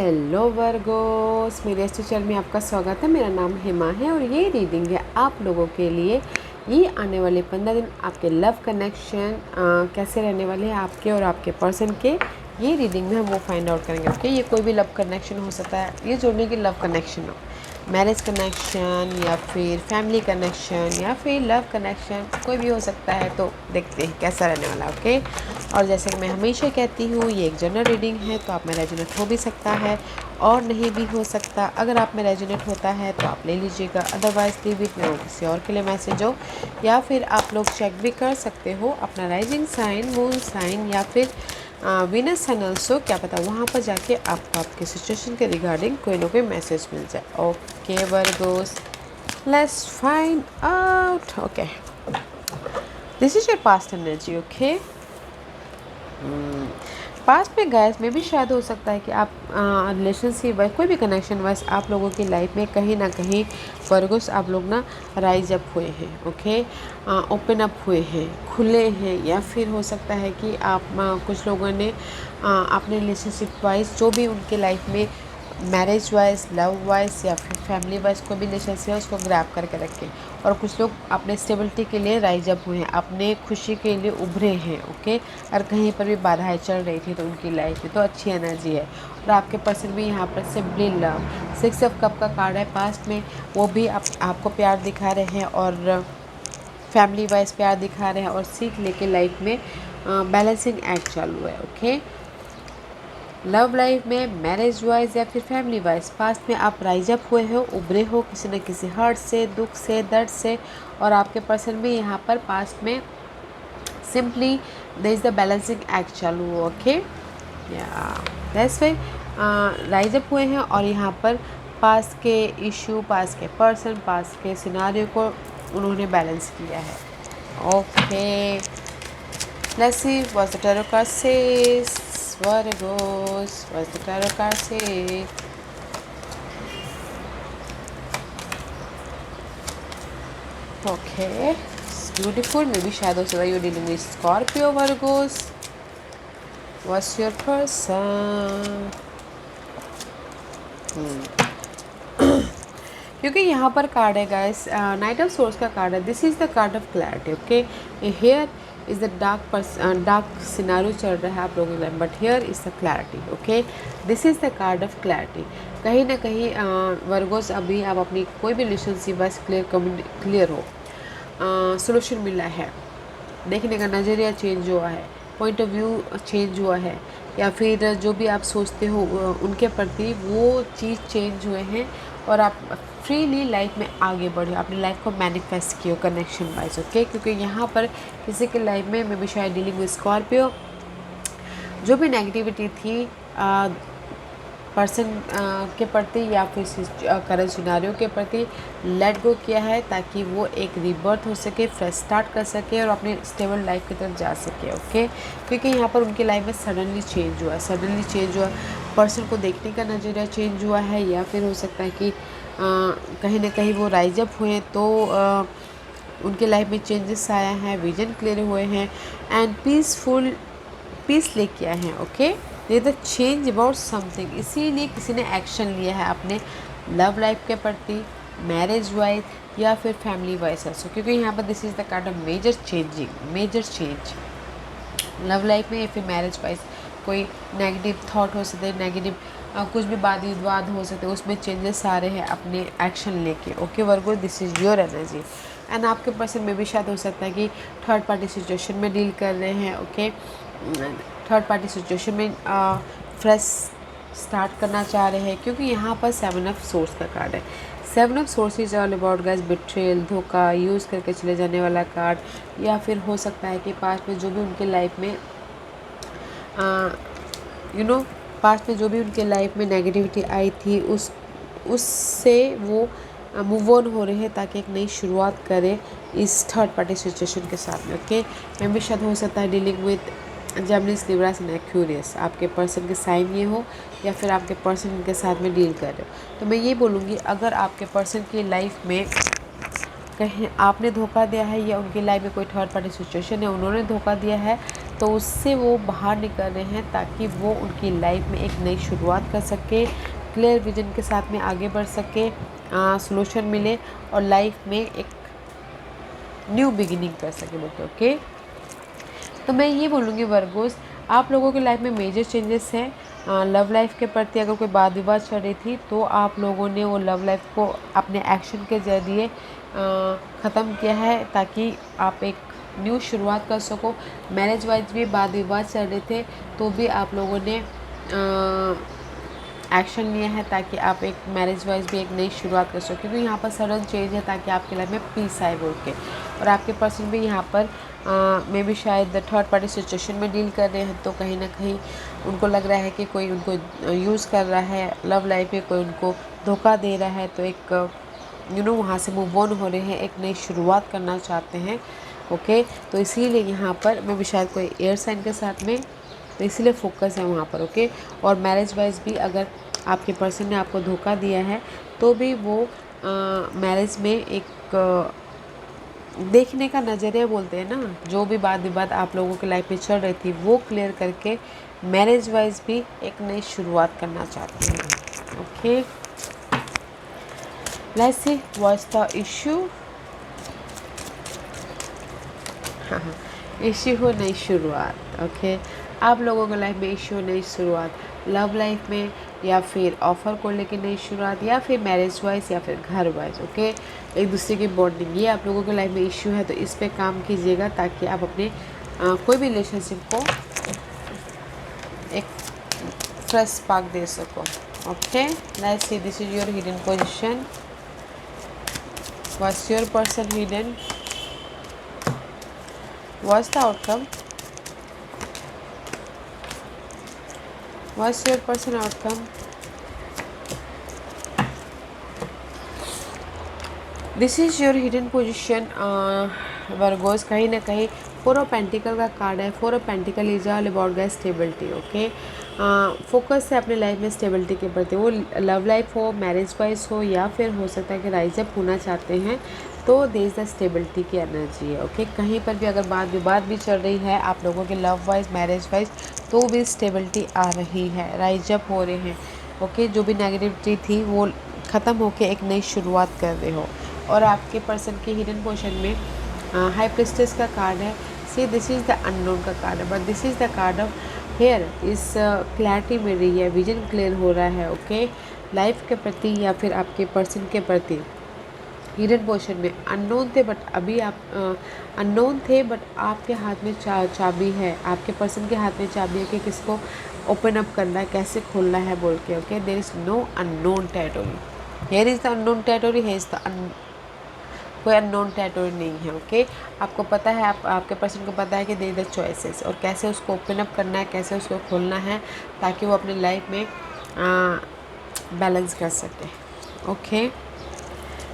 Hello Virgo's, मेरे इस channel में आपका स्वागत है। मेरा नाम हेमा है और ये रीडिंग है आप लोगों के लिए। ये आने वाले 15 दिन आपके लव कनेक्शन कैसे रहने वाले हैं आपके और आपके पर्सन के, ये रीडिंग में हम वो फाइंड आउट करेंगे। ओके, ये कोई भी लव कनेक्शन हो सकता है, ये जोड़ने की लव कनेक्शन हो, मैरिज कनेक्शन या फिर फैमिली कनेक्शन या फिर लव कनेक्शन, कोई भी हो सकता है। तो देखते हैं कैसा रहने वाला है। ओके, और जैसे कि मैं हमेशा कहती हूँ, ये एक जनरल रीडिंग है, तो आप में रेजोनेट हो भी सकता है और नहीं भी हो सकता। अगर आप में रेजोनेट होता है तो आप ले लीजिएगा, अदरवाइज लीव इट, वो किसी और के लिए मैसेज हो। या फिर आप लोग चेक भी कर सकते हो अपना राइजिंग साइन, मून साइन या फिर वीनस सन ऑल्सो, क्या पता वहाँ पर जाके आपको आपके सिचुएशन के रिगार्डिंग कोई ना कोई मैसेज मिल जाए। Okay Virgo's, let's find out. Okay, this is your past energy. Okay, past में गाइस में भी शायद हो सकता है कि आप रिलेशनशिप वाइज कोई भी कनेक्शन वाइज आप लोगों की लाइफ में कहीं ना कहीं वर्गोस आप लोग ना राइज अप हुए हैं। ओके, ओपन अप हुए हैं, खुले हैं। या फिर हो सकता है कि आप कुछ लोगों ने अपने रिलेशनशिप वाइज जो भी उनके लाइफ में मैरिज वाइज, लव वाइज या फिर फैमिली वाइज कोई भी रिलेशनशिप है उसको ग्रैब करके रखें। और कुछ लोग अपने स्टेबिलिटी के लिए राइज अप हुए हैं, अपने खुशी के लिए उभरे हैं। ओके, और कहीं पर भी बाधाएं चल रही थी तो उनकी लाइफ में तो अच्छी एनर्जी है। और आपके पर्सन भी यहाँ पर सिंपली लव, 6 ऑफ कप का कार्ड है। पास्ट में वो भी आपको प्यार दिखा रहे हैं और फैमिली वाइज प्यार दिखा रहे हैं और सीख लेके लाइफ में बैलेंसिंग एक्ट चालू है। ओके, लव लाइफ में, मैरिज वाइज या फिर फैमिली वाइज पास्ट में आप राइज अप हुए हो, उभरे हो किसी न किसी हर्ट से, दुख से, दर्द से। और आपके पर्सन भी यहाँ पर पास्ट में simply there is the balancing act चालू हो। ओके, या दैट्स व्हाई राइज अप हुए हैं और यहाँ पर पास्ट के इशू, पास्ट के पर्सन, पास्ट के सिनारियो को उन्होंने बैलेंस किया है। Okay, let's see what the tarot card says. Virgos, what's the tarot card say? Okay, it's beautiful. Maybe shadow, so you're dealing with Scorpio, Virgos. What's your person? क्योंकि यहाँ पर card है guys, night of source का card है। This is the card of clarity. Okay, here is the dark scenario चल रहा है आप लोगों के लिए, but here is the clarity. Okay, this is the card of clarity. कहीं ना कहीं वर्गोस अभी आप अपनी कोई भी रिलेशनशिप बस क्लियर हो, सोल्यूशन मिला है, देखने का नज़रिया चेंज हुआ है, पॉइंट ऑफ व्यू चेंज हुआ है, या फिर जो भी आप सोचते हो उनके प्रति वो चीज़ चेंज हुए हैं और आप फ्रीली लाइफ में आगे बढ़े, अपनी लाइफ को मैनिफेस्ट किए कनेक्शन वाइज। ओके, क्योंकि यहाँ पर किसी के लाइफ में मे बी शायद डीलिंग विद स्कॉर्पियो, जो भी नेगेटिविटी थी पर्सन के प्रति या फिर करंट सिनारियो के प्रति लेट गो किया है, ताकि वो एक रीबर्थ हो सके, फ्रेश स्टार्ट कर सके और अपनी स्टेबल लाइफ की तरफ जा सके। ओके, क्योंकि यहाँ पर उनकी लाइफ में सडनली चेंज हुआ, पर्सन को देखने का नज़रिया चेंज हुआ है। या फिर हो सकता है कि कहीं ना कहीं वो राइज अप हुए तो उनके लाइफ में चेंजेस आया है, विजन क्लियर हुए हैं एंड पीस लेके आए हैं। Okay, they the change about something, इसीलिए किसी ने एक्शन लिया है अपने लव लाइफ के प्रति, मैरिज वाइज या फिर फैमिली वाइज ऑल्सो। क्योंकि यहाँ पर this is the card of major change love life में या फिर मैरिज वाइज। कोई नेगेटिव थॉट हो सकते हैं, नेगेटिव कुछ भी वाद विवाद हो सकते हैं, उसमें चेंजेस आ रहे हैं अपने एक्शन लेके। Okay Virgo, this is your energy and आपके पर्सन में भी शायद हो सकता है कि थर्ड पार्टी सिचुएशन में डील कर रहे हैं। ओके, थर्ड पार्टी सिचुएशन में फ्रेश स्टार्ट करना चाह रहे हैं, क्योंकि यहाँ पर 7 ऑफ सोर्स का कार्ड है। 7 of source is all about guys betrayal, धोखा, यूज़ करके चले जाने वाला कार्ड। या फिर हो सकता है कि पास्ट में जो भी उनके लाइफ में पास्ट में जो भी उनके लाइफ में नेगेटिविटी आई थी उससे वो मूव ऑन हो रहे हैं, ताकि एक नई शुरुआत करें इस थर्ड पार्टी सिचुएशन के साथ में। ओके, मैं भी शायद हो सकता है dealing with Geminis, Libras and Aquarius, आपके पर्सन के साइन ये हो या फिर आपके पर्सन के साथ में डील कर रहे हो। तो मैं ये बोलूँगी, अगर आपके पर्सन की लाइफ में कहीं आपने धोखा दिया है या उनकी लाइफ में कोई थर्ड पार्टी सिचुएशन है, उन्होंने धोखा दिया है, तो उससे वो बाहर निकल रहे हैं ताकि वो उनकी लाइफ में एक नई शुरुआत कर सके, क्लियर विजन के साथ में आगे बढ़ सके, सॉल्यूशन मिले और लाइफ में एक न्यू बिगिनिंग कर सके बोलते। ओके, तो मैं ये बोलूँगी वर्गोस, आप लोगों की लाइफ में मेजर चेंजेस हैं। लव लाइफ के प्रति अगर कोई वाद विवाद चल रही थी तो आप लोगों ने वो लव लाइफ को अपने एक्शन के ज़रिए ख़त्म किया है ताकि आप एक न्यू शुरुआत कर सको। मैरिज वाइज भी वाद विवाद चल रहे थे तो भी आप लोगों ने एक्शन लिया है ताकि आप एक मैरिज वाइज भी एक नई शुरुआत कर सको, क्योंकि यहाँ पर सडन चेंज है ताकि आपकी लाइफ में पीस आए बोल के। और आपके पर्सन भी यहाँ पर मे भी शायद थर्ड पार्टी सिचुएशन में डील कर रहे हैं, तो कहीं ना कहीं उनको लग रहा है कि कोई उनको यूज़ कर रहा है लव लाइफ में, कोई उनको धोखा दे रहा है, तो एक वहाँ से मूव ऑन हो रहे हैं, एक नई शुरुआत करना चाहते हैं। ओके, तो इसीलिए यहाँ पर मैं भी शायद कोई एयर साइन के साथ में, तो इसीलिए फोकस है वहाँ पर। ओके, और मैरिज वाइज भी अगर आपके पर्सन ने आपको धोखा दिया है तो भी वो मैरिज में एक देखने का नज़रिया बोलते हैं ना, जो भी बात विवाद आप लोगों की लाइफ में चल रही थी वो क्लियर करके मैरिज वाइज भी एक नई शुरुआत करना चाहते हैं। Okay, let's see what's the issue. हाँ, इशू हो नई शुरुआत। ओके, आप लोगों के लाइफ में इशू हो नई शुरुआत, लव लाइफ में या फिर ऑफ़र को लेके नई शुरुआत, या फिर मैरिज वाइज या फिर घर वाइज। ओके, एक दूसरे की बॉन्डिंग, ये आप लोगों के लाइफ में इशू है तो इस पे काम कीजिएगा ताकि आप अपने कोई भी रिलेशनशिप को एक फ्रेश स्पार्क दे सको। Okay, let's see this is your hidden position. What's your person hidden? What's the outcome? What's your person outcome? This is your hidden position. Virgo's, कहीं ना कहीं फोर ऑफ पेंटिकल का card है। Four of pentacle is all about guys stability. Okay, focus है अपने life में stability के प्रति, वो लव लाइफ हो, मैरिज वाइज हो, या फिर हो सकता है कि राइज अप होना चाहते हैं, तो देयर इज़ द स्टेबिलिटी की एनर्जी है। ओके, कहीं पर भी अगर बात विवाद भी चल रही है आप लोगों के लव वाइज मैरिज वाइज, तो भी स्टेबिलिटी आ रही है, राइज अप हो रहे हैं। ओके, जो भी नेगेटिविटी थी वो ख़त्म होकर एक नई शुरुआत कर रहे हो। और आपके पर्सन की हिडन पोजीशन में हाई प्रिस्टेस का कार्ड है। See this is the unknown का कार्ड है, but this is the card of hair. इस क्लैरिटी मिल रही है, विजन क्लियर हो रहा है। ओके, लाइफ के प्रति या फिर आपके पर्सन के प्रति हिडन पोजीशन में अननोन थे, बट अभी आप अननोन थे, बट आपके हाथ में चाबी है, आपके पर्सन के हाथ में चाबी है कि किसको ओपन अप करना है, कैसे खोलना है बोल के। Okay, there is no unknown territory, here is the unknown territory, here is the कोई अननोन टेरिटोरी नहीं है। ओके, आपको पता है, आपके पर्सन को पता है कि देयर द चॉइसेस, और कैसे उसको ओपन अप करना है, कैसे उसको खोलना है ताकि वो अपनी लाइफ में बैलेंस कर सके। Okay,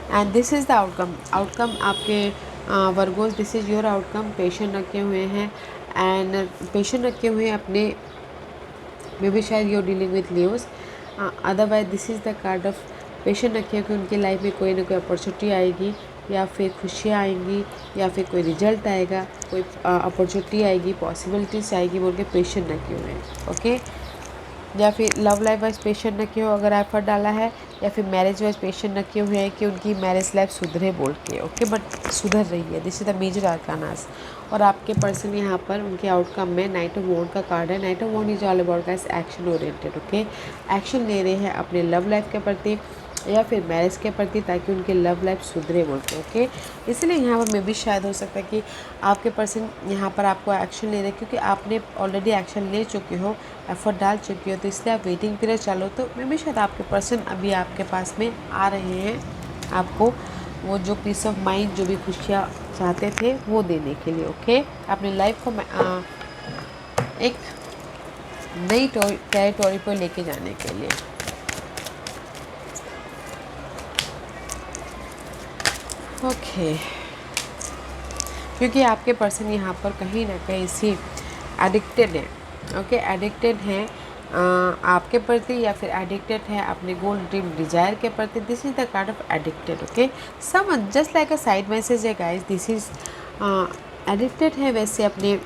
and this is the outcome आपके Virgos, this is your outcome. Patient रखे हुए हैं एंड पेशेंट रखे हुए हैं अपने, मे बी शायद you're dealing with Leos, otherwise this is the card of patient रखे कि उनकी लाइफ में कोई ना कोई अपॉर्चुनिटी आएगी, या फिर खुशियाँ आएंगी, या फिर कोई रिजल्ट आएगा, कोई अपॉर्चुनिटी आएगी, पॉसिबिलिटीज आएगी बोल के पेशेंट रखे हुए हैं। ओके, या फिर लव लाइफ वाइज पेशेंट रखे हो अगर एफर्ट डाला है, या फिर मैरिज वाइज पेशेंट रखे हुए हैं कि उनकी मैरिज लाइफ सुधरे बोल के। ओके, बट सुधर रही है, दिस इज़ द मेजर आर्कानास। और आपके पर्सन यहाँ पर उनके आउटकम में नाइट ऑफ वॉन्ड का कार्ड है। Knight of wand is all about guys action oriented. Okay, action ले रहे हैं अपने लव लाइफ के प्रति या फिर मैरिज के प्रति ताकि उनकी लव लाइफ सुधरे बोलते। ओके, इसलिए यहाँ पर मे भी शायद हो सकता है कि आपके पर्सन यहाँ पर आपको एक्शन ले रहे हैं क्योंकि आपने ऑलरेडी एक्शन ले चुके हो, एफर्ट डाल चुकी हो, तो इसलिए आप वेटिंग पीरियड चालो, तो मे भी शायद आपके पर्सन अभी आपके पास में आ रहे हैं आपको वो जो पीस ऑफ माइंड, जो भी खुशियाँ चाहते थे वो देने के लिए। ओके, अपनी लाइफ को एक नई टेरिटोरी पर लेके जाने के लिए। ओके, क्योंकि आपके पर्सन यहाँ पर कहीं ना कहीं से एडिक्टेड है। ओके, एडिक्टेड हैं आपके प्रति या फिर एडिक्टेड है अपने गोल ड्रीम डिजायर के प्रति। This is the card of addicted. Okay, someone just like a side message है गाइस, दिस इज एडिक्टेड है वैसे अपने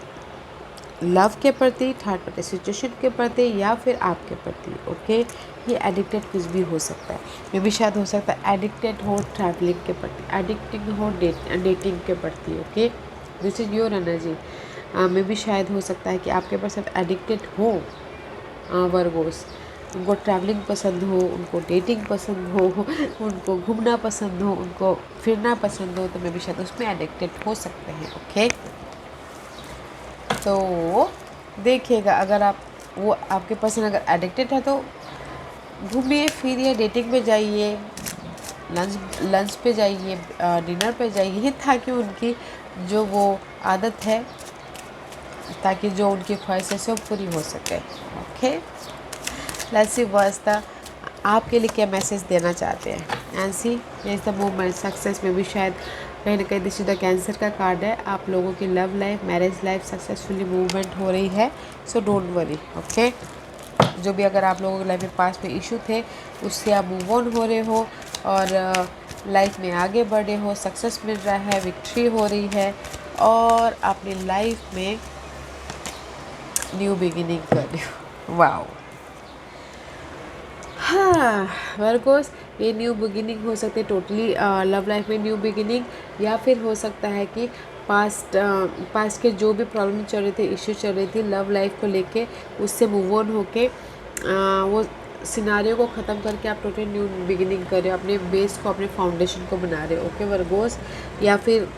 लव के प्रति, थर्ड पार्टी सिचुएशन के प्रति, या फिर आपके प्रति। ओके, ये एडिक्टेड कुछ भी हो सकता है। मे भी शायद हो सकता है एडिक्टेड हो ट्रैवलिंग के प्रति, एडिक्टिंग हो डेटिंग के प्रति। Okay, this is your energy. मे भी शायद हो सकता है कि आपके पर्सन एडिक्टेड हो वर्गोस, उनको ट्रैवलिंग पसंद हो, उनको डेटिंग पसंद हो, उनको घूमना पसंद हो, उनको फिरना पसंद हो, तो मे भी शायद उसमें एडिक्टेड हो सकते हैं। ओके, तो देखिएगा, अगर आप वो आपके पर्सन अगर एडिक्टेड है तो घूमिए फिरिए, डेटिंग पे जाइए, लंच पे जाइए, डिनर पे जाइए, ताकि उनकी जो वो आदत है, ताकि जो उनकी ख्वाहिशें से वो पूरी हो सके। Okay, let's see what's the आपके लिए क्या मैसेज देना चाहते हैं। And see is the movement success में भी शायद कहीं ना कहीं दिस इज द कैंसर का कार्ड है। आप लोगों की love life, marriage life successfully movement हो रही है, सो डोंट वरी। ओके, जो भी अगर आप लोगों की लाइफ में पास में इशू थे, उससे आप मूव ऑन हो रहे हो और लाइफ में आगे बढ़ रहे हो, सक्सेस मिल रहा है, विक्ट्री हो रही है, और अपनी लाइफ में न्यू बिगिनिंग कर रहे हो। वाओ, हाँ वर्गोस, ये न्यू बिगिनिंग हो सकती है टोटली लव लाइफ में न्यू बिगिनिंग, या फिर हो सकता है कि पास्ट के जो भी प्रॉब्लम चल रही थी, इश्यू चल रही थी लव लाइफ को लेके, उससे मूव ऑन होके वो सिनारियो को ख़त्म करके आप टोटली न्यू बिगिनिंग कर रहे हो, अपने बेस को, अपने फाउंडेशन को बना रहे हो। ओके वर्गोस, या फिर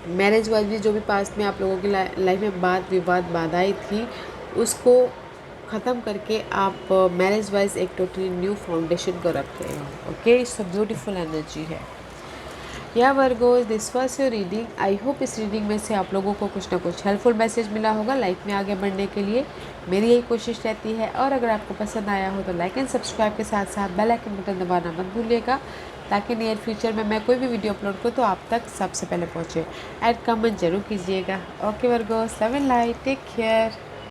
मैरिज वाइज भी जो भी पास्ट में आप लोगों की लाइफ में बात विवाद बाधाएं थी, उसको ख़त्म करके आप मैरिज वाइज एक टोटली न्यू फाउंडेशन को रख रहे हो। Okay, it's a beautiful energy है। या Virgo's, this was your reading. I hope इस रीडिंग में से आप लोगों को कुछ ना कुछ हेल्पफुल मैसेज मिला होगा लाइफ में आगे बढ़ने के लिए। मेरी यही कोशिश रहती है, और अगर आपको पसंद आया हो तो लाइक एंड सब्सक्राइब के साथ साथ बेल आइकन बटन दबाना मत भूलिएगा, ताकि नियर फ्यूचर में मैं कोई भी वीडियो अपलोड करूँ तो आप तक सबसे पहले पहुँचे। एड कमेंट जरूर कीजिएगा। Okay Virgos, love and light, take care.